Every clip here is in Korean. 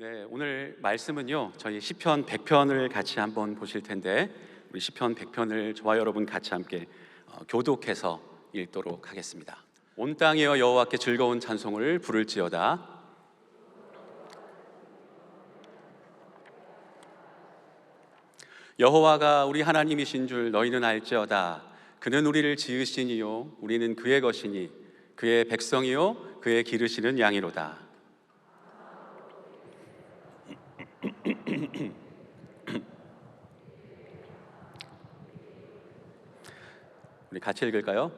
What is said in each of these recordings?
네, 오늘 말씀은요, 저희 시편 100편을 같이 한번 보실 텐데, 우리 시편 100편을 저와 여러분 같이 함께 교독해서 읽도록 하겠습니다. 온 땅이여 여호와께 즐거운 찬송을 부를지어다. 여호와가 우리 하나님이신 줄 너희는 알지어다. 그는 우리를 지으시니요 우리는 그의 것이니 그의 백성이요 그의 기르시는 양이로다. 우리 같이 읽을까요?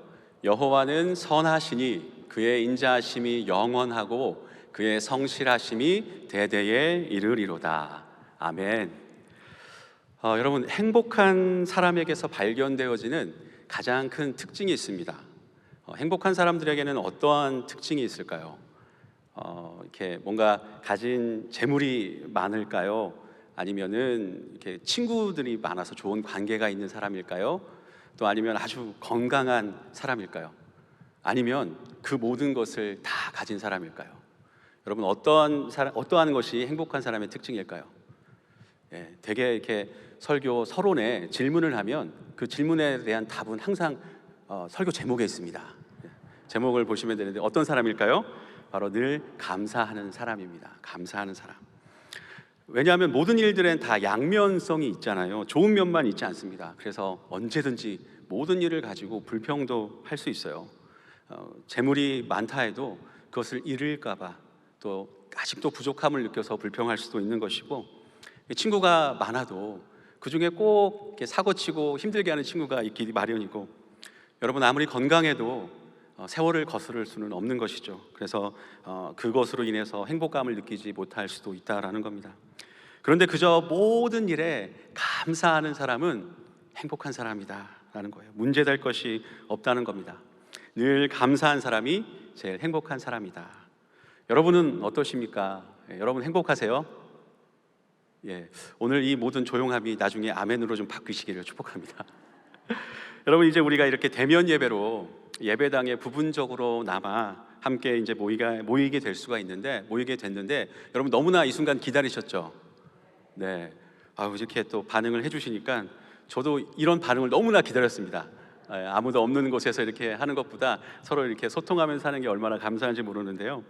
여호와는 선하시니 그의 인자하심이 영원하고 그의 성실하심이 대대에 이르리로다. 아멘. 여러분, 행복한 사람에게서 발견되어지는 가장 큰 특징이 있습니다. 행복한 사람들에게는 어떠한 특징이 있을까요? 이렇게 뭔가 가진 재물이 많을까요? 아니면은 이렇게 친구들이 많아서 좋은 관계가 있는 사람일까요? 또 아니면 아주 건강한 사람일까요? 아니면 그 모든 것을 다 가진 사람일까요? 여러분, 어떠한 것이 행복한 사람의 특징일까요? 되게 이렇게 설교 서론에 질문을 하면 그 질문에 대한 답은 항상 설교 제목에 있습니다. 제목을 보시면 되는데 어떤 사람일까요? 바로 늘 감사하는 사람입니다. 감사하는 사람. 왜냐하면 모든 일들엔 다 양면성이 있잖아요. 좋은 면만 있지 않습니다. 그래서 언제든지 모든 일을 가지고 불평도 할 수 있어요. 재물이 많다 해도 그것을 잃을까 봐 또 아직도 부족함을 느껴서 불평할 수도 있는 것이고, 친구가 많아도 그중에 꼭 이렇게 사고치고 힘들게 하는 친구가 있기 마련이고, 여러분 아무리 건강해도 세월을 거스를 수는 없는 것이죠. 그래서 그것으로 인해서 행복감을 느끼지 못할 수도 있다라는 겁니다. 그런데 그저 모든 일에 감사하는 사람은 행복한 사람이다라는 거예요. 문제될 것이 없다는 겁니다. 늘 감사한 사람이 제일 행복한 사람이다. 여러분은 어떠십니까? 여러분 행복하세요? 오늘 이 모든 조용함이 나중에 아멘으로 좀 바뀌시기를 축복합니다. 여러분, 이제 우리가 이렇게 대면 예배로 예배당에 부분적으로나마 함께 이제 모이게 됐는데, 여러분 너무나 이 순간 기다리셨죠? 네. 이렇게 또 반응을 해주시니까 저도 이런 반응을 너무나 기다렸습니다. 아무도 없는 곳에서 이렇게 하는 것보다 서로 이렇게 소통하면서 하는 게 얼마나 감사한지 모르는데요.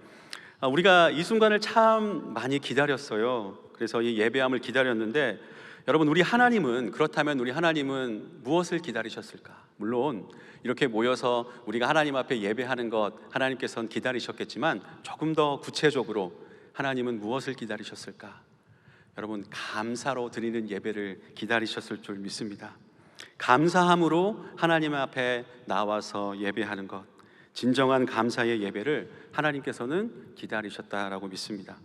우리가 이 순간을 참 많이 기다렸어요. 그래서 이 예배함을 기다렸는데, 여러분 그렇다면 우리 하나님은 무엇을 기다리셨을까? 물론 이렇게 모여서 우리가 하나님 앞에 예배하는 것 하나님께서는 기다리셨겠지만, 조금 더 구체적으로 하나님은 무엇을 기다리셨을까? 여러분, 감사로 드리는 예배를 기다리셨을 줄 믿습니다. 감사함으로 하나님 앞에 나와서 예배하는 것, 진정한 감사의 예배를 하나님께서는 기다리셨다라고 믿습니다.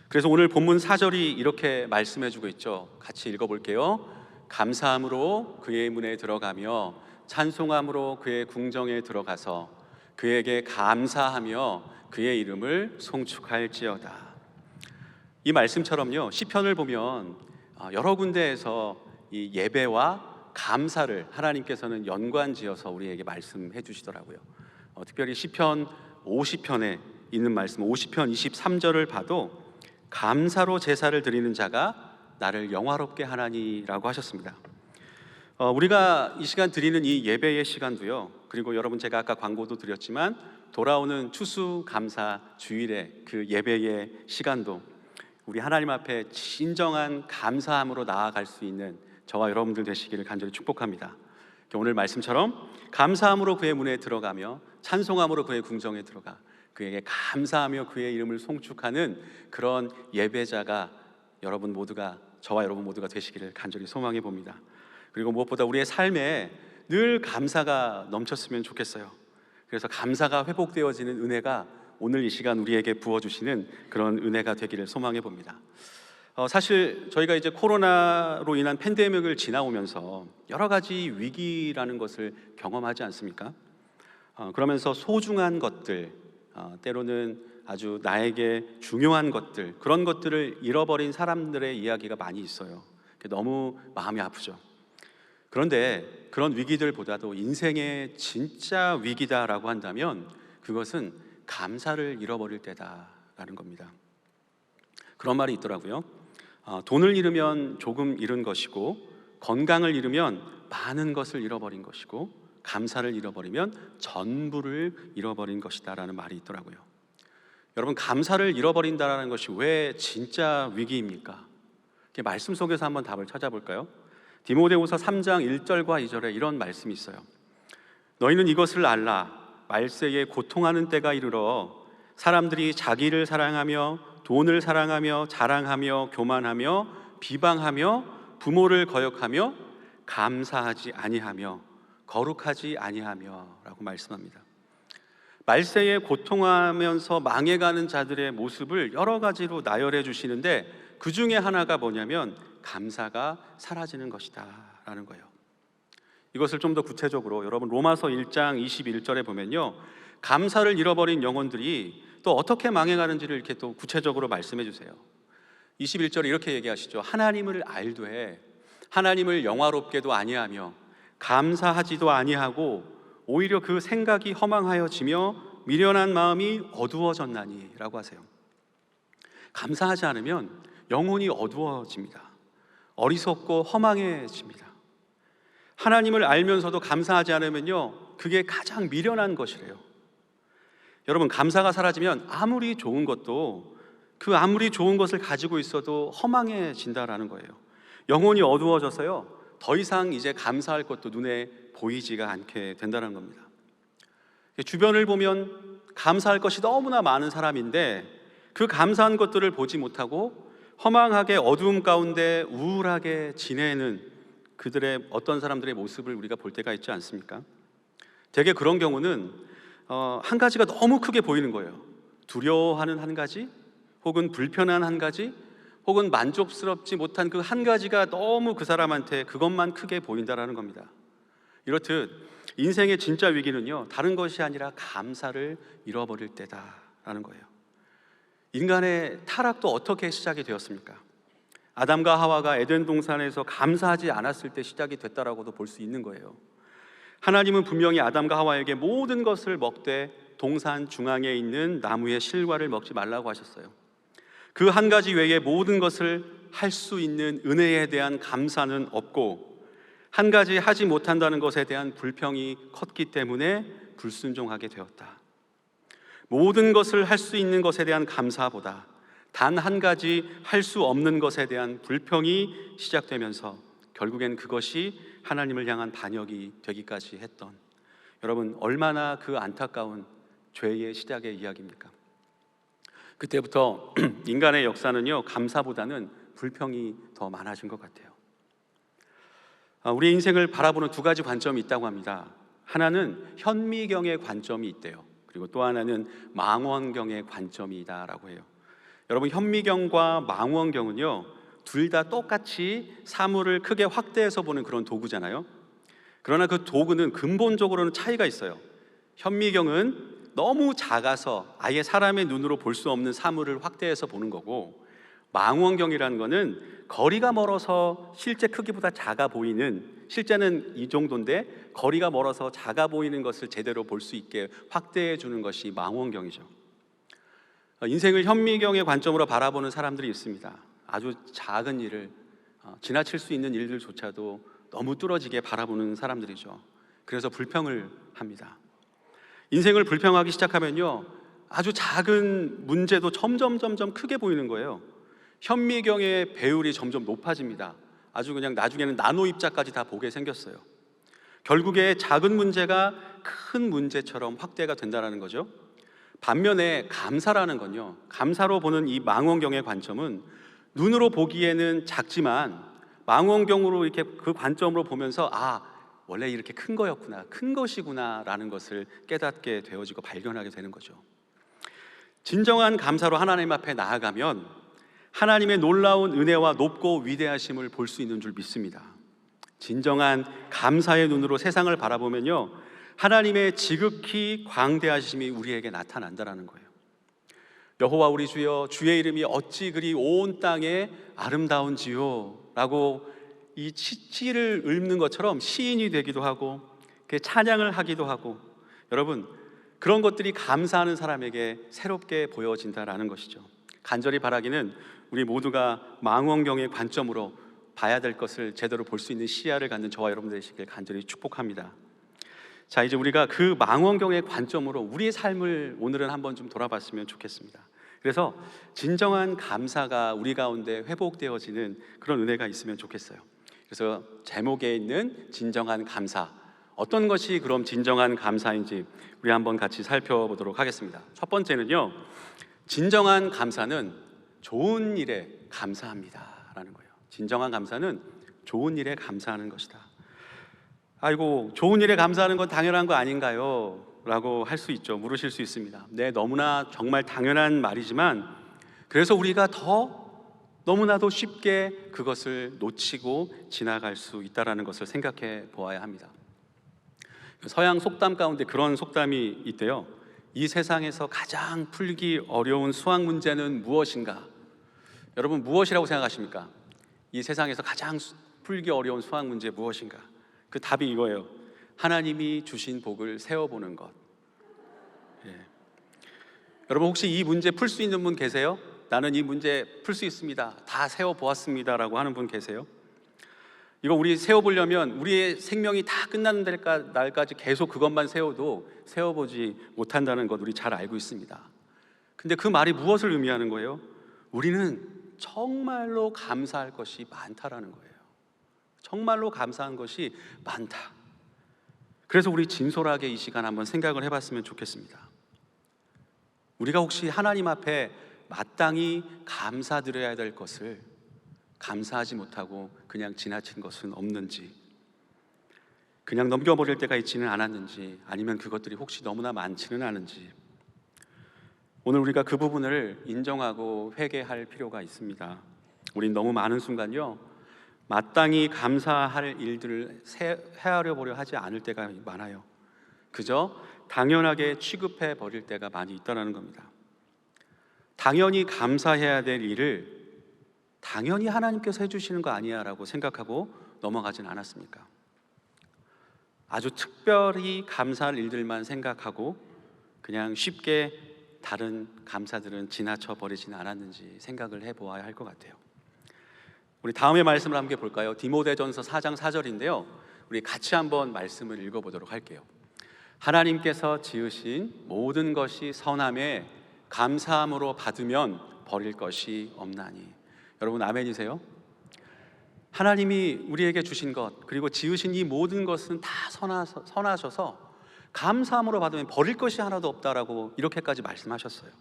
그래서 오늘 본문 4절이 이렇게 말씀해주고 있죠. 같이 읽어볼게요. 감사함으로 그의 문에 들어가며 찬송함으로 그의 궁정에 들어가서 그에게 감사하며 그의 이름을 송축할지어다. 이 말씀처럼요, 시편을 보면 여러 군데에서 이 예배와 감사를 하나님께서는 연관지어서 우리에게 말씀해 주시더라고요. 특별히 시편 50편에 있는 말씀 50편 23절을 봐도 감사로 제사를 드리는 자가 나를 영화롭게 하나니라고 하셨습니다. 우리가 이 시간 드리는 이 예배의 시간도요, 그리고 여러분 제가 아까 광고도 드렸지만 돌아오는 추수감사 주일의 그 예배의 시간도 우리 하나님 앞에 진정한 감사함으로 나아갈 수 있는 저와 여러분들 되시기를 간절히 축복합니다. 오늘 말씀처럼 감사함으로 그의 문에 들어가며 찬송함으로 그의 궁정에 들어가 그에게 감사하며 그의 이름을 송축하는 그런 예배자가 저와 여러분 모두가 되시기를 간절히 소망해 봅니다. 그리고 무엇보다 우리의 삶에 늘 감사가 넘쳤으면 좋겠어요. 그래서 감사가 회복되어지는 은혜가 오늘 이 시간 우리에게 부어주시는 그런 은혜가 되기를 소망해 봅니다. 사실 저희가 이제 코로나로 인한 팬데믹을 지나오면서 여러 가지 위기라는 것을 경험하지 않습니까? 그러면서 소중한 것들, 때로는 아주 나에게 중요한 것들, 그런 것들을 잃어버린 사람들의 이야기가 많이 있어요. 너무 마음이 아프죠. 그런데 그런 위기들보다도 인생의 진짜 위기다라고 한다면 그것은 감사를 잃어버릴 때다라는 겁니다. 그런 말이 있더라고요. 돈을 잃으면 조금 잃은 것이고, 건강을 잃으면 많은 것을 잃어버린 것이고, 감사를 잃어버리면 전부를 잃어버린 것이다 라는 말이 있더라고요. 여러분, 감사를 잃어버린다는 것이 왜 진짜 위기입니까? 말씀 속에서 한번 답을 찾아볼까요? 디모데후서 3장 1절과 2절에 이런 말씀이 있어요. 너희는 이것을 알라. 말세에 고통하는 때가 이르러 사람들이 자기를 사랑하며 돈을 사랑하며 자랑하며 교만하며 비방하며 부모를 거역하며 감사하지 아니하며 거룩하지 아니하며 라고 말씀합니다. 말세에 고통하면서 망해가는 자들의 모습을 여러 가지로 나열해 주시는데, 그 중에 하나가 뭐냐면 감사가 사라지는 것이다 라는 거예요. 이것을 좀 더 구체적으로 여러분 로마서 1장 21절에 보면요, 감사를 잃어버린 영혼들이 또 어떻게 망해가는지를 이렇게 또 구체적으로 말씀해 주세요. 21절에 이렇게 얘기하시죠. 하나님을 알되 하나님을 영화롭게도 아니하며 감사하지도 아니하고 오히려 그 생각이 허망하여지며 미련한 마음이 어두워졌나니 라고 하세요. 감사하지 않으면 영혼이 어두워집니다. 어리석고 허망해집니다. 하나님을 알면서도 감사하지 않으면요, 그게 가장 미련한 것이래요. 여러분, 감사가 사라지면 아무리 좋은 것도 그 아무리 좋은 것을 가지고 있어도 허망해진다라는 거예요. 영혼이 어두워져서요, 더 이상 이제 감사할 것도 눈에 보이지가 않게 된다는 겁니다. 주변을 보면 감사할 것이 너무나 많은 사람인데 그 감사한 것들을 보지 못하고 허망하게 어두움 가운데 우울하게 지내는 그들의 어떤 사람들의 모습을 우리가 볼 때가 있지 않습니까? 대개 그런 경우는 한 가지가 너무 크게 보이는 거예요. 두려워하는 한 가지, 혹은 불편한 한 가지, 혹은 만족스럽지 못한 그 한 가지가 너무 그 사람한테 그것만 크게 보인다라는 겁니다. 이렇듯 인생의 진짜 위기는요, 다른 것이 아니라 감사를 잃어버릴 때다라는 거예요. 인간의 타락도 어떻게 시작이 되었습니까? 아담과 하와가 에덴 동산에서 감사하지 않았을 때 시작이 됐다라고도 볼 수 있는 거예요. 하나님은 분명히 아담과 하와에게 모든 것을 먹되 동산 중앙에 있는 나무의 실과를 먹지 말라고 하셨어요. 그 한 가지 외에 모든 것을 할 수 있는 은혜에 대한 감사는 없고, 한 가지 하지 못한다는 것에 대한 불평이 컸기 때문에 불순종하게 되었다. 모든 것을 할 수 있는 것에 대한 감사보다 단 한 가지 할 수 없는 것에 대한 불평이 시작되면서 결국엔 그것이 하나님을 향한 반역이 되기까지 했던, 여러분, 얼마나 그 안타까운 죄의 시작의 이야기입니까? 그때부터 인간의 역사는요, 감사보다는 불평이 더 많아진 것 같아요. 우리 인생을 바라보는 두 가지 관점이 있다고 합니다. 하나는 현미경의 관점이 있대요. 그리고 또 하나는 망원경의 관점이다라고 해요. 여러분, 현미경과 망원경은요, 둘 다 똑같이 사물을 크게 확대해서 보는 그런 도구잖아요. 그러나 그 도구는 근본적으로는 차이가 있어요. 현미경은 너무 작아서 아예 사람의 눈으로 볼 수 없는 사물을 확대해서 보는 거고, 망원경이라는 거는 거리가 멀어서 실제 크기보다 작아 보이는, 실제는 이 정도인데 거리가 멀어서 작아 보이는 것을 제대로 볼 수 있게 확대해 주는 것이 망원경이죠. 인생을 현미경의 관점으로 바라보는 사람들이 있습니다. 아주 작은 일을, 지나칠 수 있는 일들조차도 너무 뚫어지게 바라보는 사람들이죠. 그래서 불평을 합니다. 인생을 불평하기 시작하면요, 아주 작은 문제도 점점 크게 보이는 거예요. 현미경의 배율이 점점 높아집니다. 아주 그냥 나중에는 나노 입자까지 다 보게 생겼어요. 결국에 작은 문제가 큰 문제처럼 확대가 된다는 거죠. 반면에 감사라는 건요, 감사로 보는 이 망원경의 관점은 눈으로 보기에는 작지만 망원경으로 이렇게 그 관점으로 보면서 원래 이렇게 큰 거였구나, 큰 것이구나 라는 것을 깨닫게 되어지고 발견하게 되는 거죠. 진정한 감사로 하나님 앞에 나아가면 하나님의 놀라운 은혜와 높고 위대하심을 볼 수 있는 줄 믿습니다. 진정한 감사의 눈으로 세상을 바라보면요, 하나님의 지극히 광대하심이 우리에게 나타난다는 거예요. 여호와 우리 주여, 주의 이름이 어찌 그리 온 땅에 아름다운지요 라고 이 시를 읊는 것처럼 시인이 되기도 하고 찬양을 하기도 하고, 여러분, 그런 것들이 감사하는 사람에게 새롭게 보여진다라는 것이죠. 간절히 바라기는 우리 모두가 망원경의 관점으로 봐야 될 것을 제대로 볼 수 있는 시야를 갖는 저와 여러분 되시길 간절히 축복합니다. 자, 이제 우리가 그 망원경의 관점으로 우리의 삶을 오늘은 한번 좀 돌아봤으면 좋겠습니다. 그래서 진정한 감사가 우리 가운데 회복되어지는 그런 은혜가 있으면 좋겠어요. 그래서 제목에 있는 진정한 감사, 어떤 것이 그럼 진정한 감사인지 우리 한번 같이 살펴보도록 하겠습니다. 첫 번째는요, 진정한 감사는 좋은 일에 감사합니다 라는 거예요. 진정한 감사는 좋은 일에 감사하는 것이다. 아이고, 좋은 일에 감사하는 건 당연한 거 아닌가요? 라고 할 수 있죠. 물으실 수 있습니다. 네, 너무나 정말 당연한 말이지만 그래서 우리가 너무나도 쉽게 그것을 놓치고 지나갈 수 있다는 것을 생각해 보아야 합니다. 서양 속담 가운데 그런 속담이 있대요. 이 세상에서 가장 풀기 어려운 수학 문제는 무엇인가? 여러분, 무엇이라고 생각하십니까? 이 세상에서 가장 풀기 어려운 수학 문제 무엇인가? 그 답이 이거예요. 하나님이 주신 복을 세어보는 것. 예. 여러분, 혹시 이 문제 풀 수 있는 분 계세요? 나는 이 문제 풀 수 있습니다, 다 세어보았습니다 라고 하는 분 계세요? 이거 우리 세어보려면 우리의 생명이 다 끝나는 날까지 계속 그것만 세워도 세어보지 못한다는 것 우리 잘 알고 있습니다. 근데 그 말이 무엇을 의미하는 거예요? 우리는 정말로 감사할 것이 많다라는 거예요. 정말로 감사한 것이 많다. 그래서 우리 진솔하게 이 시간 한번 생각을 해봤으면 좋겠습니다. 우리가 혹시 하나님 앞에 마땅히 감사드려야 될 것을 감사하지 못하고 그냥 지나친 것은 없는지, 그냥 넘겨버릴 때가 있지는 않았는지, 아니면 그것들이 혹시 너무나 많지는 않은지, 오늘 우리가 그 부분을 인정하고 회개할 필요가 있습니다. 우린 너무 많은 순간요, 마땅히 감사할 일들을 헤아려 보려 하지 않을 때가 많아요. 그저 당연하게 취급해 버릴 때가 많이 있다는 겁니다. 당연히 감사해야 될 일을 당연히 하나님께서 해주시는 거 아니야 라고 생각하고 넘어가진 않았습니까? 아주 특별히 감사할 일들만 생각하고 그냥 쉽게 다른 감사들은 지나쳐 버리지는 않았는지 생각을 해보아야 할 것 같아요. 우리 다음에 말씀을 함께 볼까요? 디모데전서 4장 4절인데요, 우리 같이 한번 말씀을 읽어보도록 할게요. 하나님께서 지으신 모든 것이 선함에 감사함으로 받으면 버릴 것이 없나니. 여러분, 아멘이세요? 하나님이 우리에게 주신 것, 그리고 지으신 이 모든 것은 다 선하셔서 감사함으로 받으면 버릴 것이 하나도 없다라고 이렇게까지 말씀하셨어요.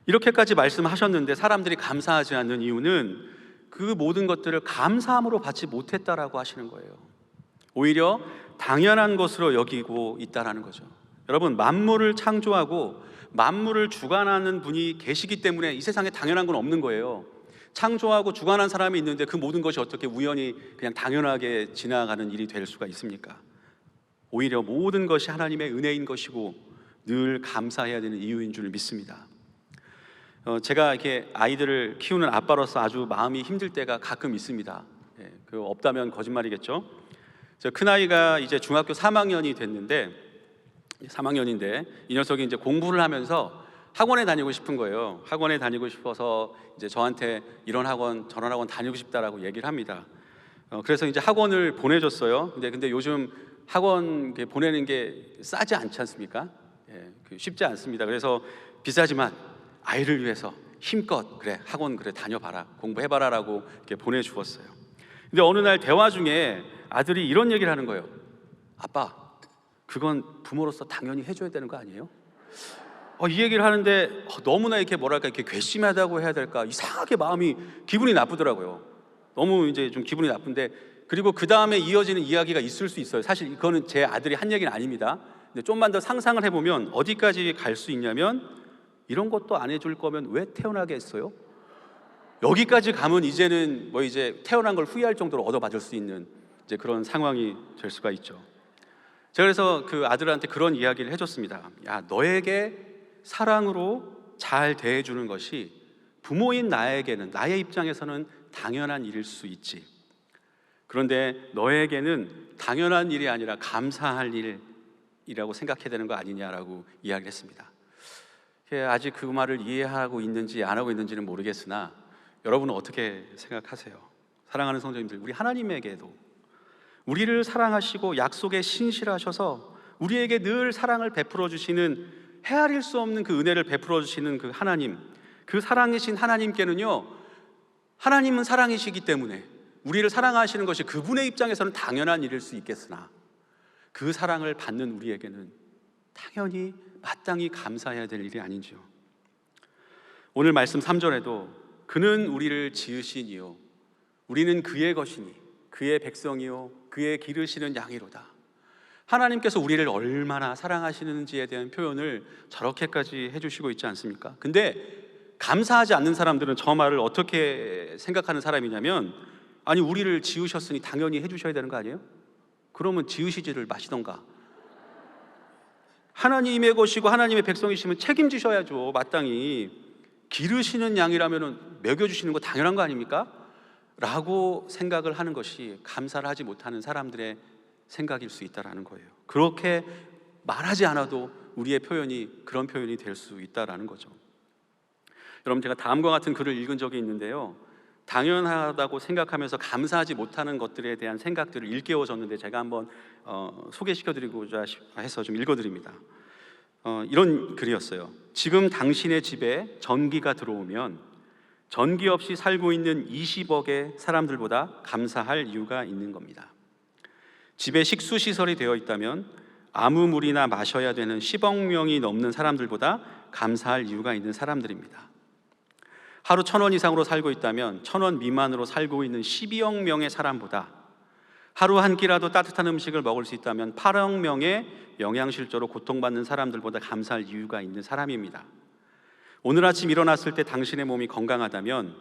이렇게까지 말씀하셨는데 사람들이 감사하지 않는 이유는 그 모든 것들을 감사함으로 받지 못했다라고 하시는 거예요. 오히려 당연한 것으로 여기고 있다라는 거죠. 여러분, 만물을 창조하고 만물을 주관하는 분이 계시기 때문에 이 세상에 당연한 건 없는 거예요. 창조하고 주관한 사람이 있는데 그 모든 것이 어떻게 우연히 그냥 당연하게 지나가는 일이 될 수가 있습니까? 오히려 모든 것이 하나님의 은혜인 것이고 늘 감사해야 되는 이유인 줄 믿습니다. 제가 이렇게 아이들을 키우는 아빠로서 아주 마음이 힘들 때가 가끔 있습니다. 그 없다면 거짓말이겠죠. 저 큰아이가 이제 중학교 3학년이 됐는데 3학년인데 이 녀석이 이제 공부를 하면서 학원에 다니고 싶은 거예요. 학원에 다니고 싶어서 이제 저한테 이런 학원 저런 학원 다니고 싶다라고 얘기를 합니다. 그래서 이제 학원을 보내줬어요. 근데 요즘 학원 보내는 게 싸지 않지 않습니까? 쉽지 않습니다. 그래서 비싸지만 아이를 위해서 힘껏 그래 학원 그래 다녀봐라, 공부해봐라라고 이렇게 보내주었어요. 근데 어느 날 대화 중에 아들이 이런 얘기를 하는 거예요. 아빠, 그건 부모로서 당연히 해줘야 되는 거 아니에요? 이 얘기를 하는데 너무나 이렇게 뭐랄까 이렇게 괘씸하다고 해야 될까, 이상하게 마음이 기분이 나쁘더라고요. 너무 이제 좀 기분이 나쁜데, 그리고 그 다음에 이어지는 이야기가 있을 수 있어요. 사실 그거는 제 아들이 한 얘기는 아닙니다. 근데 좀만 더 상상을 해보면 어디까지 갈 수 있냐면, 이런 것도 안 해줄 거면 왜 태어나게 했어요? 여기까지 가면 이제는 뭐 이제 태어난 걸 후회할 정도로 얻어맞을 수 있는 이제 그런 상황이 될 수가 있죠. 제가 그래서 그 아들한테 그런 이야기를 해줬습니다. 야, 너에게 사랑으로 잘 대해주는 것이 부모인 나에게는, 나의 입장에서는 당연한 일일 수 있지. 그런데 너에게는 당연한 일이 아니라 감사할 일이라고 생각해야 되는 거 아니냐라고 이야기를 했습니다. 아직 그 말을 이해하고 있는지 안 하고 있는지는 모르겠으나 여러분은 어떻게 생각하세요? 사랑하는 성도님들, 우리 하나님에게도 우리를 사랑하시고 약속에 신실하셔서 우리에게 늘 사랑을 베풀어 주시는, 헤아릴 수 없는 그 은혜를 베풀어 주시는 그 하나님, 그 사랑이신 하나님께는요, 하나님은 사랑이시기 때문에 우리를 사랑하시는 것이 그분의 입장에서는 당연한 일일 수 있겠으나 그 사랑을 받는 우리에게는 당연히 마땅히 감사해야 될 일이 아닌지요. 오늘 말씀 3절에도 그는 우리를 지으시니요 우리는 그의 것이니 그의 백성이요 그의 기르시는 양이로다. 하나님께서 우리를 얼마나 사랑하시는지에 대한 표현을 저렇게까지 해주시고 있지 않습니까? 근데 감사하지 않는 사람들은 저 말을 어떻게 생각하는 사람이냐면, 아니 우리를 지으셨으니 당연히 해주셔야 되는 거 아니에요? 그러면 지으시지를 마시던가. 하나님의 것이고 하나님의 백성이시면 책임지셔야죠. 마땅히 기르시는 양이라면 먹여주시는 거 당연한 거 아닙니까? 라고 생각을 하는 것이 감사를 하지 못하는 사람들의 생각일 수 있다는 거예요. 그렇게 말하지 않아도 우리의 표현이 그런 표현이 될 수 있다는 거죠. 여러분, 제가 다음과 같은 글을 읽은 적이 있는데요, 당연하다고 생각하면서 감사하지 못하는 것들에 대한 생각들을 일깨워줬는데 제가 한번 소개시켜드리고자 해서 좀 읽어드립니다. 이런 글이었어요. 지금 당신의 집에 전기가 들어오면 전기 없이 살고 있는 20억의 사람들보다 감사할 이유가 있는 겁니다. 집에 식수시설이 되어 있다면 아무 물이나 마셔야 되는 10억 명이 넘는 사람들보다 감사할 이유가 있는 사람들입니다. 하루 1,000원 이상으로 살고 있다면 1,000원 미만으로 살고 있는 12억 명의 사람보다 하루 한 끼라도 따뜻한 음식을 먹을 수 있다면 8억 명의 영양실조로 고통받는 사람들보다 감사할 이유가 있는 사람입니다. 오늘 아침 일어났을 때 당신의 몸이 건강하다면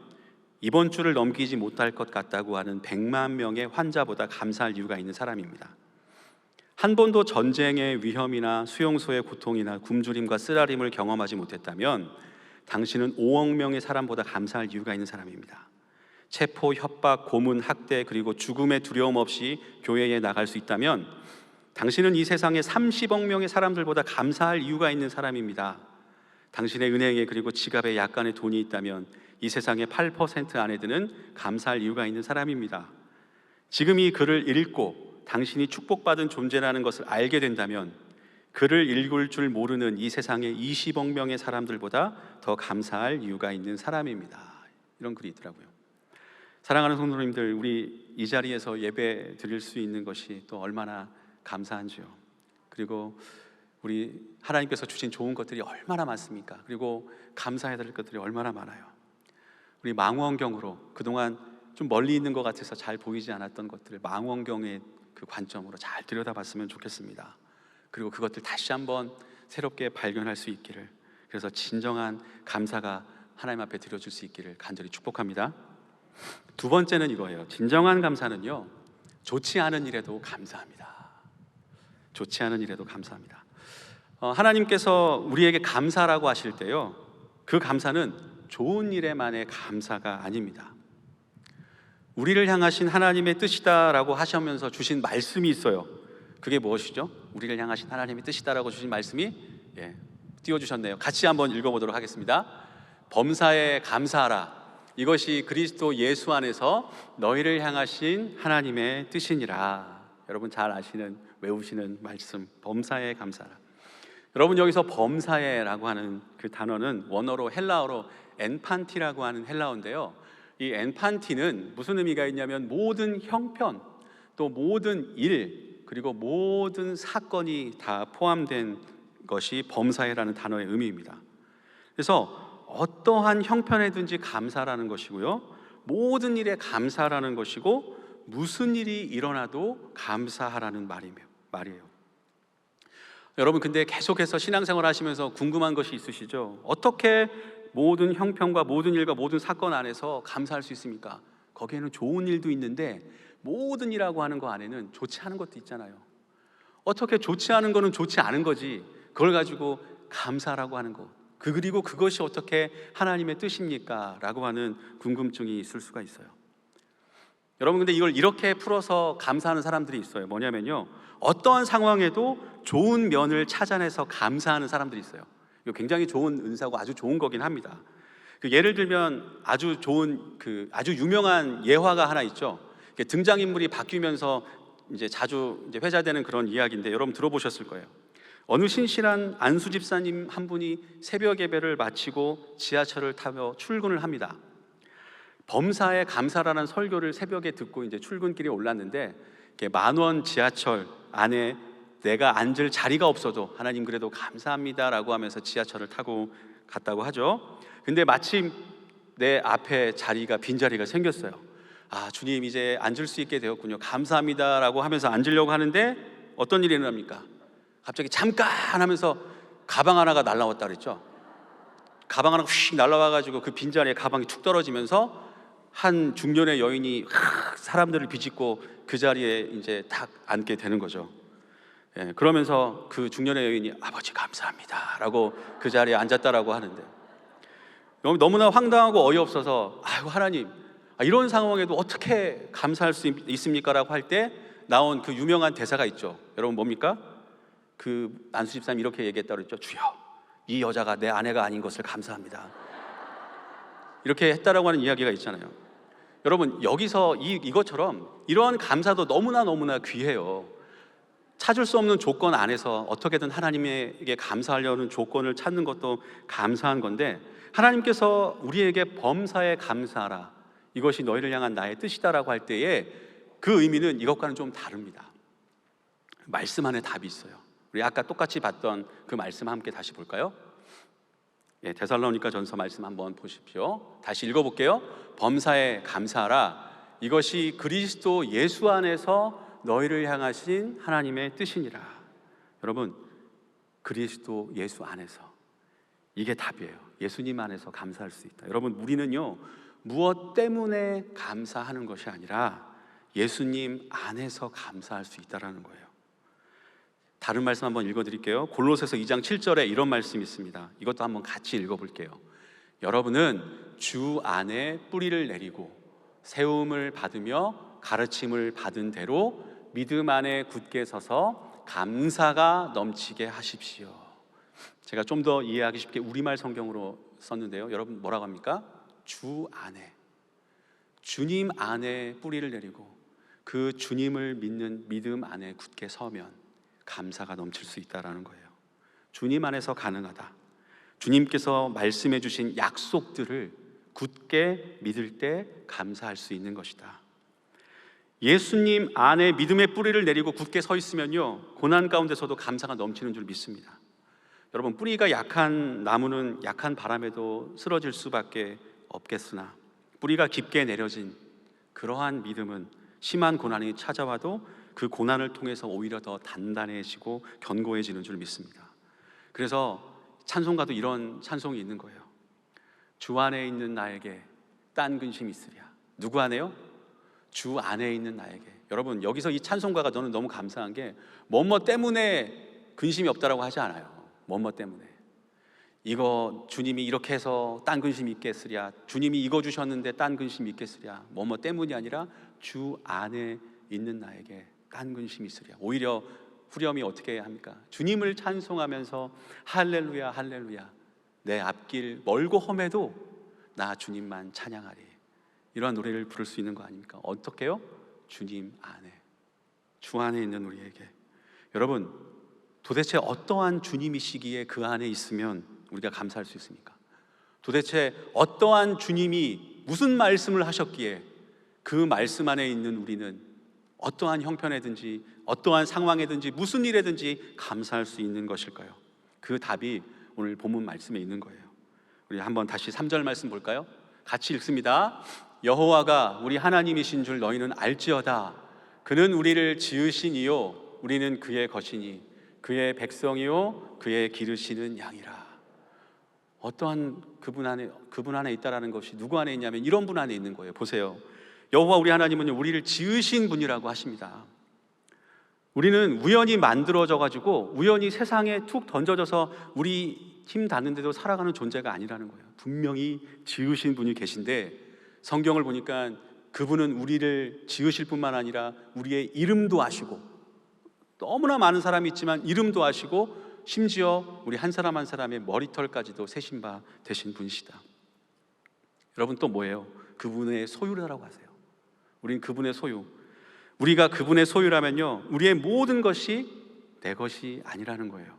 이번 주를 넘기지 못할 것 같다고 하는 100만 명의 환자보다 감사할 이유가 있는 사람입니다. 한 번도 전쟁의 위험이나 수용소의 고통이나 굶주림과 쓰라림을 경험하지 못했다면 당신은 5억 명의 사람보다 감사할 이유가 있는 사람입니다. 체포, 협박, 고문, 학대, 그리고 죽음의 두려움 없이 교회에 나갈 수 있다면 당신은 이 세상의 30억 명의 사람들보다 감사할 이유가 있는 사람입니다. 당신의 은행에 그리고 지갑에 약간의 돈이 있다면 이 세상의 8% 안에 드는 감사할 이유가 있는 사람입니다. 지금 이 글을 읽고 당신이 축복받은 존재라는 것을 알게 된다면 글을 읽을 줄 모르는 이 세상의 20억 명의 사람들보다 더 감사할 이유가 있는 사람입니다. 이런 글이 있더라고요. 사랑하는 성도님들, 우리 이 자리에서 예배 드릴 수 있는 것이 또 얼마나 감사한지요. 그리고 우리 하나님께서 주신 좋은 것들이 얼마나 많습니까? 그리고 감사해야 될 것들이 얼마나 많아요. 우리 망원경으로 그동안 좀 멀리 있는 것 같아서 잘 보이지 않았던 것들을 망원경의 그 관점으로 잘 들여다봤으면 좋겠습니다. 그리고 그것들 다시 한번 새롭게 발견할 수 있기를, 그래서 진정한 감사가 하나님 앞에 드려질 수 있기를 간절히 축복합니다. 두 번째는 이거예요. 진정한 감사는요, 좋지 않은 일에도 감사합니다. 좋지 않은 일에도 감사합니다. 하나님께서 우리에게 감사라고 하실 때요, 그 감사는 좋은 일에만의 감사가 아닙니다. 우리를 향하신 하나님의 뜻이다라고 하시면서 주신 말씀이 있어요. 그게 무엇이죠? 우리를 향하신 하나님의 뜻이다라고 주신 말씀이 띄워주셨네요. 같이 한번 읽어보도록 하겠습니다. 범사에 감사하라. 이것이 그리스도 예수 안에서 너희를 향하신 하나님의 뜻이니라. 여러분 잘 아시는, 외우시는 말씀, 범사에 감사하라. 여러분, 여기서 범사에라고 하는 그 단어는 원어로 헬라어로 엔판티라고 하는 헬라어인데요, 이 엔판티는 무슨 의미가 있냐면 모든 형편, 또 모든 일, 그리고 모든 사건이 다 포함된 것이 범사에라는 단어의 의미입니다. 그래서 어떠한 형편에든지 감사라는 것이고요, 모든 일에 감사라는 것이고, 무슨 일이 일어나도 감사하라는 말이에요. 여러분, 근데 계속해서 신앙생활 하시면서 궁금한 것이 있으시죠? 어떻게 모든 형편과 모든 일과 모든 사건 안에서 감사할 수 있습니까? 거기에는 좋은 일도 있는데 모든 일이라고 하는 거 안에는 좋지 않은 것도 있잖아요. 어떻게 좋지 않은 거는 좋지 않은 거지 그걸 가지고 감사라고 하는 것, 그리고 그것이 어떻게 하나님의 뜻입니까? 라고 하는 궁금증이 있을 수가 있어요. 여러분, 근데 이걸 이렇게 풀어서 감사하는 사람들이 있어요. 뭐냐면요, 어떠한 상황에도 좋은 면을 찾아내서 감사하는 사람들이 있어요. 이거 굉장히 좋은 은사고 아주 좋은 거긴 합니다. 예를 들면 아주 좋은 아주 유명한 예화가 하나 있죠. 등장인물이 바뀌면서 이제 자주 이제 회자되는 그런 이야기인데 여러분 들어보셨을 거예요. 어느 신실한 안수 집사님 한 분이 새벽 예배를 마치고 지하철을 타며 출근을 합니다. 범사에 감사라는 설교를 새벽에 듣고 이제 출근길에 올랐는데 만원 지하철 안에 내가 앉을 자리가 없어도 하나님 그래도 감사합니다라고 하면서 지하철을 타고 갔다고 하죠. 근데 마침 내 앞에 자리가 빈자리가 생겼어요. 아, 주님 이제 앉을 수 있게 되었군요. 감사합니다라고 하면서 앉으려고 하는데 어떤 일이 일어납니까? 갑자기 잠깐 하면서 가방 하나가 날라왔다 그랬죠. 가방 하나가 휙 날라와가지고 그 빈자리에 가방이 툭 떨어지면서 한 중년의 여인이 사람들을 비집고 그 자리에 이제 딱 앉게 되는 거죠. 그러면서 그 중년의 여인이 아버지 감사합니다 라고 그 자리에 앉았다라고 하는데 너무나 황당하고 어이없어서 아이고 하나님 이런 상황에도 어떻게 감사할 수 있습니까? 라고 할 때 나온 그 유명한 대사가 있죠. 여러분 뭡니까? 그 안수 집사님이 이렇게 얘기했다고 그랬죠. 주여, 이 여자가 내 아내가 아닌 것을 감사합니다. 이렇게 했다라고 하는 이야기가 있잖아요. 여러분 여기서 이것처럼 이러한 감사도 너무나 귀해요. 찾을 수 없는 조건 안에서 어떻게든 하나님에게 감사하려는 조건을 찾는 것도 감사한 건데 하나님께서 우리에게 범사에 감사하라, 이것이 너희를 향한 나의 뜻이다라고 할 때에 그 의미는 이것과는 좀 다릅니다. 말씀 안에 답이 있어요. 우리 아까 똑같이 봤던 그 말씀 함께 다시 볼까요? 데살로니가 전서 말씀 한번 보십시오. 다시 읽어볼게요. 범사에 감사하라, 이것이 그리스도 예수 안에서 너희를 향하신 하나님의 뜻이니라. 여러분 그리스도 예수 안에서, 이게 답이에요. 예수님 안에서 감사할 수 있다. 여러분 우리는요 무엇 때문에 감사하는 것이 아니라 예수님 안에서 감사할 수 있다는 거예요. 다른 말씀 한번 읽어드릴게요. 골로새서 2장 7절에 이런 말씀이 있습니다. 이것도 한번 같이 읽어볼게요. 여러분은 주 안에 뿌리를 내리고 세움을 받으며 가르침을 받은 대로 믿음 안에 굳게 서서 감사가 넘치게 하십시오. 제가 좀 더 이해하기 쉽게 우리말 성경으로 썼는데요. 여러분 뭐라고 합니까? 주 안에, 주님 안에 뿌리를 내리고 그 주님을 믿는 믿음 안에 굳게 서면 감사가 넘칠 수 있다는 거예요. 주님 안에서 가능하다. 주님께서 말씀해 주신 약속들을 굳게 믿을 때 감사할 수 있는 것이다. 예수님 안에 믿음의 뿌리를 내리고 굳게 서 있으면요 고난 가운데서도 감사가 넘치는 줄 믿습니다. 여러분 뿌리가 약한 나무는 약한 바람에도 쓰러질 수밖에 없겠으나 뿌리가 깊게 내려진 그러한 믿음은 심한 고난이 찾아와도 그 고난을 통해서 오히려 더 단단해지고 견고해지는 줄 믿습니다. 그래서 찬송가도 이런 찬송이 있는 거예요. 주 안에 있는 나에게 딴 근심이 있으랴. 누구 안에요? 주 안에 있는 나에게. 여러분 여기서 이 찬송가가 저는 너무 감사한 게 뭐뭐 때문에 근심이 없다라고 하지 않아요. 뭐뭐 때문에 이거 주님이 이렇게 해서 딴 근심이 있겠으랴, 주님이 이거 주셨는데 딴 근심이 있겠으랴, 뭐뭐 때문이 아니라 주 안에 있는 나에게 딴 근심이 있으랴. 오히려 후렴이 어떻게 합니까? 주님을 찬송하면서 할렐루야 할렐루야 내 앞길 멀고 험해도 나 주님만 찬양하리, 이런 노래를 부를 수 있는 거 아닙니까? 어떻게요? 주님 안에, 주 안에 있는 우리에게. 여러분 도대체 어떠한 주님이시기에 그 안에 있으면 우리가 감사할 수 있습니까? 도대체 어떠한 주님이 무슨 말씀을 하셨기에 그 말씀 안에 있는 우리는 어떠한 형편에든지 어떠한 상황에든지 무슨 일에든지 감사할 수 있는 것일까요? 그 답이 오늘 본문 말씀에 있는 거예요. 우리 한번 다시 3절 말씀 볼까요? 같이 읽습니다. 여호와가 우리 하나님이신 줄 너희는 알지어다. 그는 우리를 지으신 이요 우리는 그의 것이니 그의 백성이요 그의 기르시는 양이라. 어떠한 그분 안에 있다라는 것이 누구 안에 있냐면 이런 분 안에 있는 거예요. 보세요. 여호와 우리 하나님은 우리를 지으신 분이라고 하십니다. 우리는 우연히 만들어져 가지고 우연히 세상에 툭 던져져서 우리 힘 닿는데도 살아가는 존재가 아니라는 거예요. 분명히 지으신 분이 계신데 성경을 보니까 그분은 우리를 지으실 뿐만 아니라 우리의 이름도 아시고, 너무나 많은 사람이 있지만 이름도 아시고 심지어 우리 한 사람 한 사람의 머리털까지도 세신 바 되신 분이시다. 여러분 또 뭐예요? 그분의 소유라고 하세요. 우린 그분의 소유. 우리가 그분의 소유라면요, 우리의 모든 것이 내 것이 아니라는 거예요.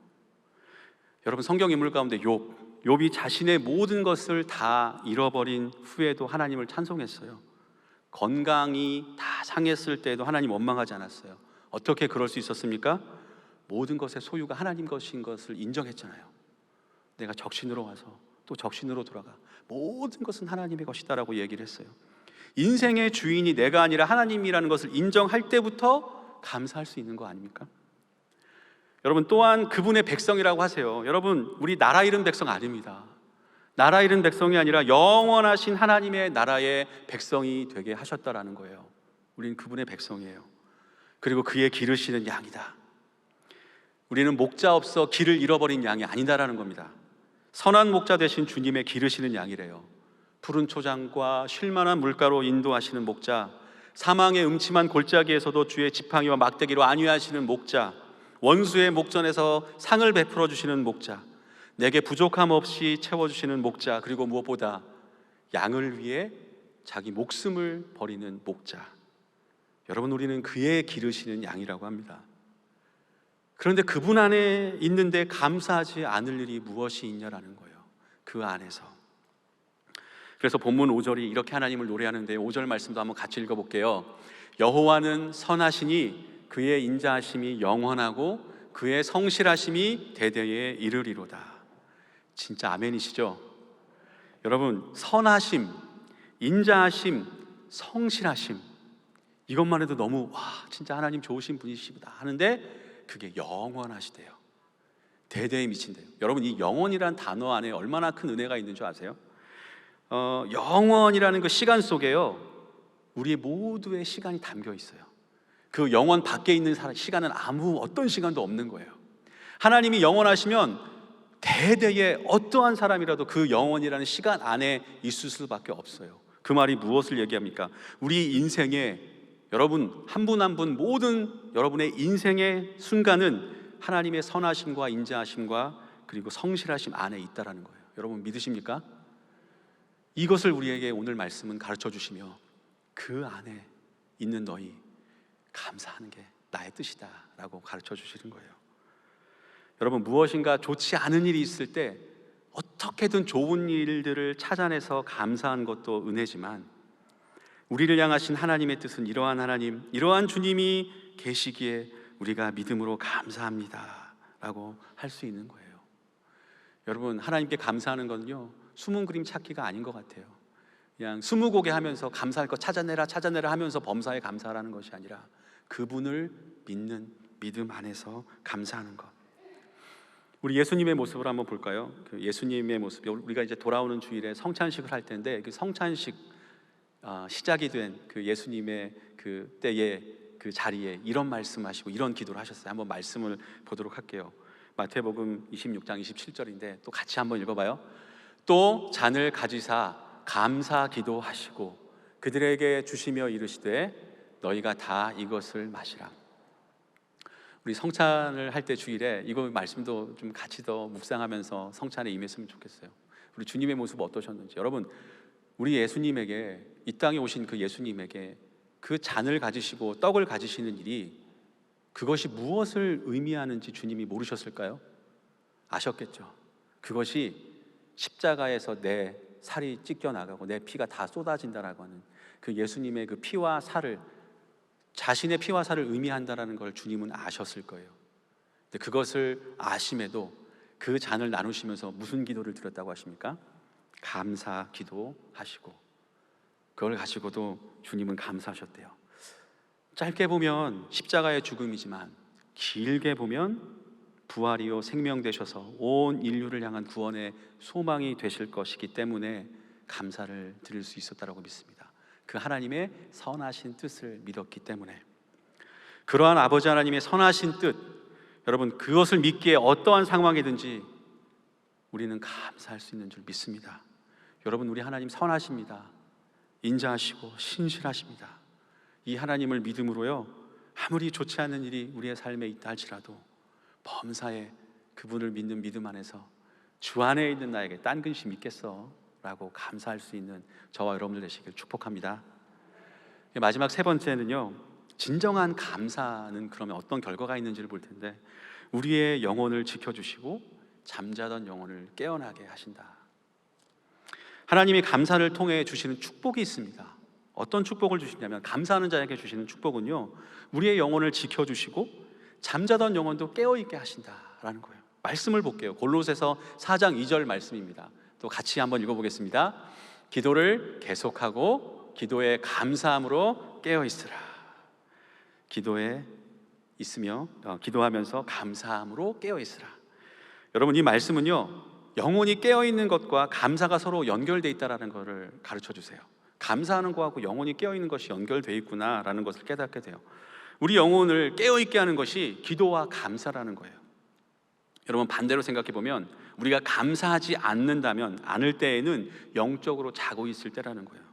여러분 성경 인물 가운데 욥이 자신의 모든 것을 다 잃어버린 후에도 하나님을 찬송했어요. 건강이 다 상했을 때에도 하나님 원망하지 않았어요. 어떻게 그럴 수 있었습니까? 모든 것의 소유가 하나님 것인 것을 인정했잖아요. 내가 적신으로 와서 또 적신으로 돌아가 모든 것은 하나님의 것이다라고 얘기를 했어요. 인생의 주인이 내가 아니라 하나님이라는 것을 인정할 때부터 감사할 수 있는 거 아닙니까? 여러분 또한 그분의 백성이라고 하세요. 여러분 우리 나라 잃은 백성 아닙니다. 나라 잃은 백성이 아니라 영원하신 하나님의 나라의 백성이 되게 하셨다라는 거예요. 우리는 그분의 백성이에요. 그리고 그의 기르시는 양이다. 우리는 목자 없어 길을 잃어버린 양이 아니다라는 겁니다. 선한 목자 되신 주님의 기르시는 양이래요. 푸른 초장과 쉴만한 물가로 인도하시는 목자, 사망의 음침한 골짜기에서도 주의 지팡이와 막대기로 안위하시는 목자, 원수의 목전에서 상을 베풀어 주시는 목자, 내게 부족함 없이 채워주시는 목자, 그리고 무엇보다 양을 위해 자기 목숨을 버리는 목자. 여러분 우리는 그의 기르시는 양이라고 합니다. 그런데 그분 안에 있는데 감사하지 않을 일이 무엇이 있냐라는 거예요. 그 안에서. 그래서 본문 5절이 이렇게 하나님을 노래하는데 5절 말씀도 한번 같이 읽어볼게요. 여호와는 선하시니 그의 인자하심이 영원하고 그의 성실하심이 대대에 이르리로다. 진짜 아멘이시죠? 여러분 선하심, 인자하심, 성실하심, 이것만 해도 너무 와 진짜 하나님 좋으신 분이시다 하는데 그게 영원하시대요. 대대에 미친대요. 여러분 이 영원이란 단어 안에 얼마나 큰 은혜가 있는 줄 아세요? 영원이라는 그 시간 속에요 우리 모두의 시간이 담겨 있어요. 그 영원 밖에 있는 시간은 아무 어떤 시간도 없는 거예요. 하나님이 영원하시면 대대에 어떠한 사람이라도 그 영원이라는 시간 안에 있을 수밖에 없어요. 그 말이 무엇을 얘기합니까? 우리 인생에 여러분 한 분 한 분 모든 여러분의 인생의 순간은 하나님의 선하심과 인자하심과 그리고 성실하심 안에 있다라는 거예요. 여러분 믿으십니까? 이것을 우리에게 오늘 말씀은 가르쳐 주시며 그 안에 있는 너희 감사하는 게 나의 뜻이다 라고 가르쳐 주시는 거예요. 여러분 무엇인가 좋지 않은 일이 있을 때 어떻게든 좋은 일들을 찾아내서 감사한 것도 은혜지만 우리를 향하신 하나님의 뜻은 이러한 하나님, 이러한 주님이 계시기에 우리가 믿음으로 감사합니다 라고 할 수 있는 거예요. 여러분 하나님께 감사하는 건요 숨은 그림 찾기가 아닌 것 같아요. 그냥 스무고개 하면서 감사할 거 찾아내라 하면서 범사에 감사하라는 것이 아니라 그분을 믿는 믿음 안에서 감사하는 것. 우리 예수님의 모습을 한번 볼까요? 그 예수님의 모습, 우리가 이제 돌아오는 주일에 성찬식을 할 텐데 그 성찬식 시작이 된 그 예수님의 그 때에 그 자리에 이런 말씀하시고 이런 기도를 하셨어요. 한번 말씀을 보도록 할게요. 마태복음 26장 27절인데 또 같이 한번 읽어봐요. 또 잔을 가지사 감사 기도하시고 그들에게 주시며 이르시되 너희가 다 이것을 마시라. 우리 성찬을 할 때 주일에 이거 말씀도 좀 같이 더 묵상하면서 성찬에 임했으면 좋겠어요. 우리 주님의 모습 어떠셨는지. 여러분 우리 예수님에게 이 땅에 오신 그 예수님에게 그 잔을 가지시고 떡을 가지시는 일이 그것이 무엇을 의미하는지 주님이 모르셨을까요? 아셨겠죠. 그것이 십자가에서 내 살이 찢겨나가고 내 피가 다 쏟아진다라고 하는 그 예수님의 그 피와 살을, 자신의 피와 살을 의미한다라는 걸 주님은 아셨을 거예요. 근데 그것을 아심에도 그 잔을 나누시면서 무슨 기도를 드렸다고 하십니까? 감사 기도하시고 그걸 가지고도 주님은 감사하셨대요. 짧게 보면 십자가의 죽음이지만 길게 보면 부활이요 생명 되셔서 온 인류를 향한 구원의 소망이 되실 것이기 때문에 감사를 드릴 수 있었다라고 믿습니다. 그 하나님의 선하신 뜻을 믿었기 때문에. 그러한 아버지 하나님의 선하신 뜻, 여러분 그것을 믿기에 어떠한 상황이든지 우리는 감사할 수 있는 줄 믿습니다. 여러분 우리 하나님 선하십니다. 인자하시고 신실하십니다. 이 하나님을 믿음으로요 아무리 좋지 않은 일이 우리의 삶에 있다 할지라도 범사에 그분을 믿는 믿음 안에서 주 안에 있는 나에게 딴 근심 있겠어? 라고 감사할 수 있는 저와 여러분들 되시길 축복합니다. 마지막 세 번째는요, 진정한 감사는 그러면 어떤 결과가 있는지를 볼 텐데, 우리의 영혼을 지켜주시고 잠자던 영혼을 깨어나게 하신다. 하나님이 감사를 통해 주시는 축복이 있습니다. 어떤 축복을 주시냐면, 감사하는 자에게 주시는 축복은요, 우리의 영혼을 지켜주시고 잠자던 영혼도 깨어있게 하신다라는 거예요. 말씀을 볼게요. 골로새서 4장 2절 말씀입니다. 또 같이 한번 읽어보겠습니다. 기도를 계속하고 기도에 감사함으로 깨어있으라. 기도에 있으며 기도하면서 감사함으로 깨어있으라. 여러분, 이 말씀은요, 영혼이 깨어있는 것과 감사가 서로 연결되어 있다는 것을 가르쳐 주세요. 감사하는 것하고 영혼이 깨어있는 것이 연결되어 있구나라는 것을 깨닫게 돼요. 우리 영혼을 깨어있게 하는 것이 기도와 감사라는 거예요. 여러분, 반대로 생각해 보면 우리가 감사하지 않을 때에는 영적으로 자고 있을 때라는 거예요.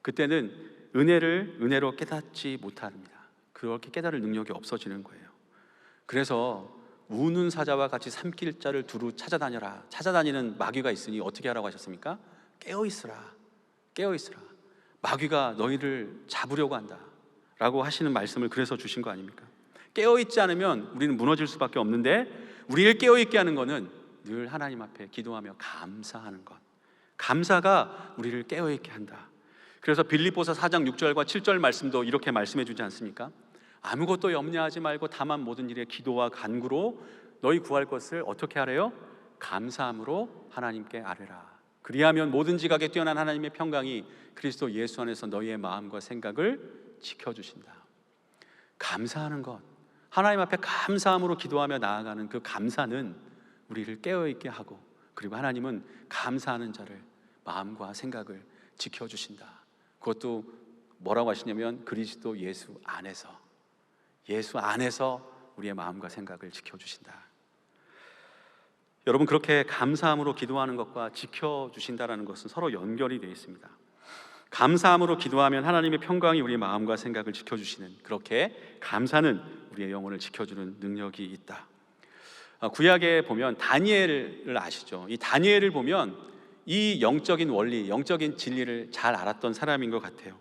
그때는 은혜를 은혜로 깨닫지 못합니다. 그렇게 깨달을 능력이 없어지는 거예요. 그래서 우는 사자와 같이 삼킬 자를 두루 찾아다녀라. 찾아다니는 마귀가 있으니 어떻게 하라고 하셨습니까? 깨어있으라. 깨어있으라. 마귀가 너희를 잡으려고 한다 라고 하시는 말씀을 그래서 주신 거 아닙니까? 깨어있지 않으면 우리는 무너질 수밖에 없는데, 우리를 깨어있게 하는 것은 늘 하나님 앞에 기도하며 감사하는 것. 감사가 우리를 깨어있게 한다. 그래서 빌립보서 4장 6절과 7절 말씀도 이렇게 말씀해 주지 않습니까? 아무것도 염려하지 말고 다만 모든 일에 기도와 간구로 너희 구할 것을 어떻게 하래요? 감사함으로 하나님께 아뢰라. 그리하면 모든 지각에 뛰어난 하나님의 평강이 그리스도 예수 안에서 너희의 마음과 생각을 지켜주신다. 감사하는 것, 하나님 앞에 감사함으로 기도하며 나아가는 그 감사는 우리를 깨어있게 하고, 그리고 하나님은 감사하는 자를 마음과 생각을 지켜주신다. 그것도 뭐라고 하시냐면 그리스도 예수 안에서 우리의 마음과 생각을 지켜주신다. 여러분, 그렇게 감사함으로 기도하는 것과 지켜주신다라는 것은 서로 연결이 되어 있습니다. 감사함으로 기도하면 하나님의 평강이 우리의 마음과 생각을 지켜주시는, 그렇게 감사는 우리의 영혼을 지켜주는 능력이 있다. 구약에 보면 다니엘을 아시죠? 이 다니엘을 보면 이 영적인 원리, 영적인 진리를 잘 알았던 사람인 것 같아요.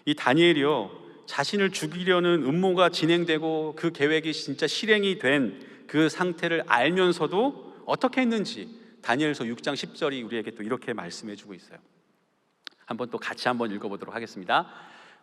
이 다니엘이요, 자신을 죽이려는 음모가 진행되고 그 계획이 진짜 실행이 된 그 상태를 알면서도 어떻게 했는지 다니엘서 6장 10절이 우리에게 또 이렇게 말씀해 주고 있어요. 한번 또 같이 한번 읽어보도록 하겠습니다.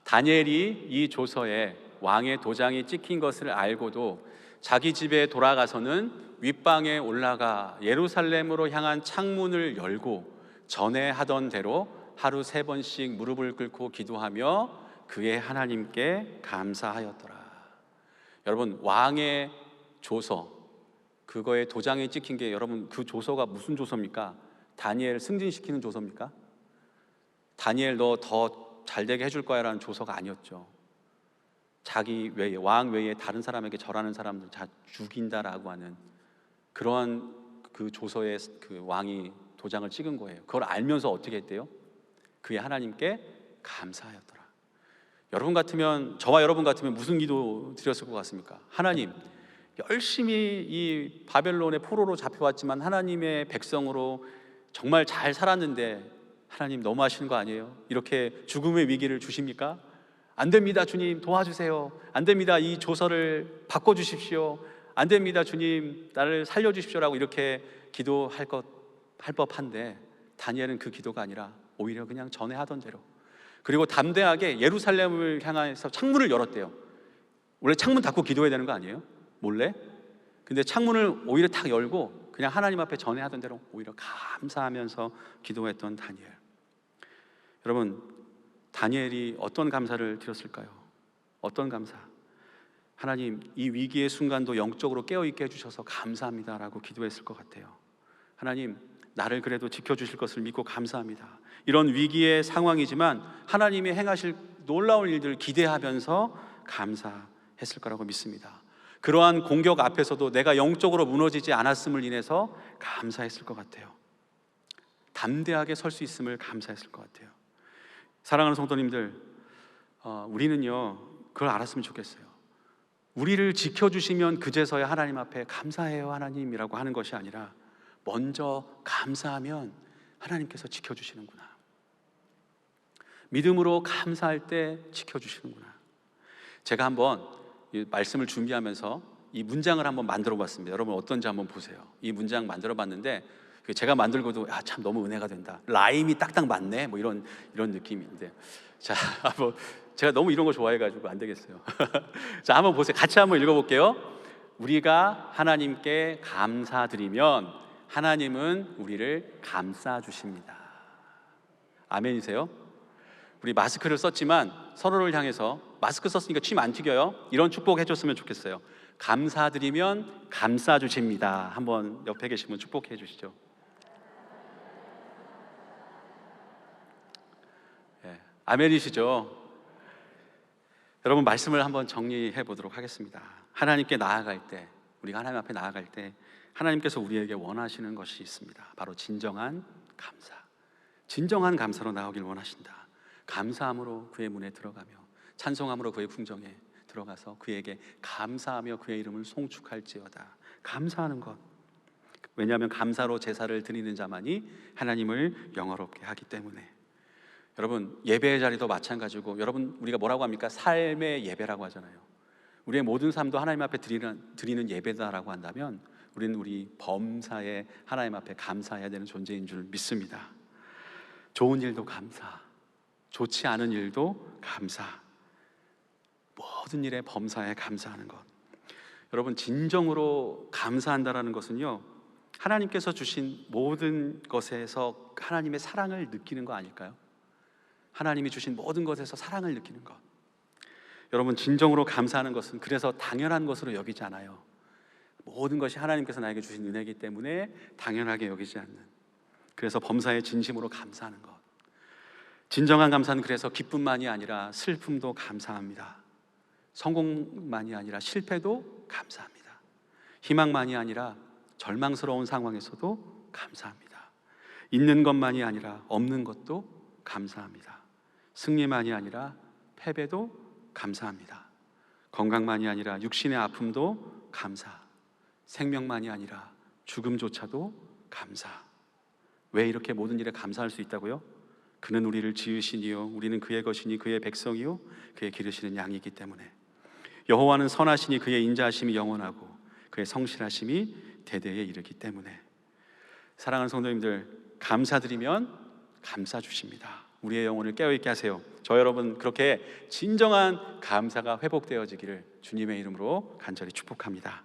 다니엘이 이 조서에 왕의 도장이 찍힌 것을 알고도 자기 집에 돌아가서는 윗방에 올라가 예루살렘으로 향한 창문을 열고 전에 하던 대로 하루 3번씩 무릎을 꿇고 기도하며 그의 하나님께 감사하였더라. 여러분, 왕의 조서, 그거에 도장이 찍힌 게, 여러분, 그 조서가 무슨 조서입니까? 다니엘 승진시키는 조서입니까? 다니엘 너 더 잘되게 해줄 거야 라는 조서가 아니었죠. 자기 외에, 왕 외에 다른 사람에게 절하는 사람들 다 죽인다라고 하는 그러한 그 조서에 그 왕이 도장을 찍은 거예요. 그걸 알면서 어떻게 했대요? 그의 하나님께 감사하였더라. 여러분 같으면, 저와 여러분 같으면 무슨 기도 드렸을 것 같습니까? 하나님, 열심히 이 바벨론의 포로로 잡혀왔지만 하나님의 백성으로 정말 잘 살았는데 하나님 너무하시는 거 아니에요? 이렇게 죽음의 위기를 주십니까? 안 됩니다, 주님, 도와주세요. 안 됩니다, 이 조서를 바꿔주십시오. 안 됩니다, 주님, 나를 살려주십시오라고 이렇게 기도할 법한데, 다니엘은 그 기도가 아니라 오히려 그냥 전에 하던 대로, 그리고 담대하게 예루살렘을 향해서 창문을 열었대요. 원래 창문 닫고 기도해야 되는 거 아니에요? 몰래? 근데 창문을 오히려 탁 열고 그냥 하나님 앞에 전에 하던 대로 오히려 감사하면서 기도했던 다니엘. 여러분, 다니엘이 어떤 감사를 드렸을까요? 어떤 감사? 하나님, 이 위기의 순간도 영적으로 깨어있게 해주셔서 감사합니다라고 기도했을 것 같아요. 하나님, 나를 그래도 지켜주실 것을 믿고 감사합니다. 이런 위기의 상황이지만 하나님이 행하실 놀라운 일들을 기대하면서 감사했을 거라고 믿습니다. 그러한 공격 앞에서도 내가 영적으로 무너지지 않았음을 인해서 감사했을 것 같아요. 담대하게 설 수 있음을 감사했을 것 같아요. 사랑하는 성도님들, 우리는요, 그걸 알았으면 좋겠어요. 우리를 지켜주시면 그제서야 하나님 앞에 감사해요 하나님이라고 하는 것이 아니라 먼저 감사하면 하나님께서 지켜주시는구나, 믿음으로 감사할 때 지켜주시는구나. 제가 한번 이 말씀을 준비하면서 이 문장을 한번 만들어 봤습니다. 여러분 어떤지 한번 보세요. 이 문장 만들어 봤는데 제가 만들고도 참 너무 은혜가 된다, 라임이 딱딱 맞네, 뭐 이런 느낌인데, 자 한번, 제가 너무 이런 거 좋아해가지고 안 되겠어요. 자 한번 보세요. 같이 한번 읽어볼게요. 우리가 하나님께 감사드리면 하나님은 우리를 감싸 주십니다. 아멘이세요? 우리 마스크를 썼지만 서로를 향해서 마스크 썼으니까 침 안 튀겨요, 이런 축복 해줬으면 좋겠어요. 감사드리면 감싸 주십니다. 한번 옆에 계시면 축복해 주시죠. 네, 아멘이시죠? 여러분 말씀을 한번 정리해 보도록 하겠습니다. 하나님께 나아갈 때, 우리가 하나님 앞에 나아갈 때 하나님께서 우리에게 원하시는 것이 있습니다. 바로 진정한 감사. 진정한 감사로 나오길 원하신다. 감사함으로 그의 문에 들어가며 찬송함으로 그의 궁정에 들어가서 그에게 감사하며 그의 이름을 송축할지어다. 감사하는 것. 왜냐하면 감사로 제사를 드리는 자만이 하나님을 영화롭게 하기 때문에. 여러분 예배의 자리도 마찬가지고, 여러분 우리가 뭐라고 합니까? 삶의 예배라고 하잖아요. 우리의 모든 삶도 하나님 앞에 드리는 예배다라고 한다면 우리는 우리 범사에 하나님 앞에 감사해야 되는 존재인 줄 믿습니다. 좋은 일도 감사, 좋지 않은 일도 감사, 모든 일에 범사에 감사하는 것. 여러분 진정으로 감사한다라는 것은요, 하나님께서 주신 모든 것에서 하나님의 사랑을 느끼는 거 아닐까요? 하나님이 주신 모든 것에서 사랑을 느끼는 것. 여러분 진정으로 감사하는 것은 그래서 당연한 것으로 여기지 않아요. 모든 것이 하나님께서 나에게 주신 은혜이기 때문에 당연하게 여기지 않는, 그래서 범사에 진심으로 감사하는 것. 진정한 감사는 그래서 기쁨만이 아니라 슬픔도 감사합니다. 성공만이 아니라 실패도 감사합니다. 희망만이 아니라 절망스러운 상황에서도 감사합니다. 있는 것만이 아니라 없는 것도 감사합니다. 승리만이 아니라 패배도 감사합니다. 건강만이 아니라 육신의 아픔도 감사, 생명만이 아니라 죽음조차도 감사. 왜 이렇게 모든 일에 감사할 수 있다고요? 그는 우리를 지으시니요 우리는 그의 것이니 그의 백성이요 그의 기르시는 양이기 때문에. 여호와는 선하시니 그의 인자하심이 영원하고 그의 성실하심이 대대에 이르기 때문에. 사랑하는 성도님들, 감사드리면 감싸 주십니다. 우리의 영혼을 깨어있게 하세요. 저 여러분 그렇게 진정한 감사가 회복되어지기를 주님의 이름으로 간절히 축복합니다.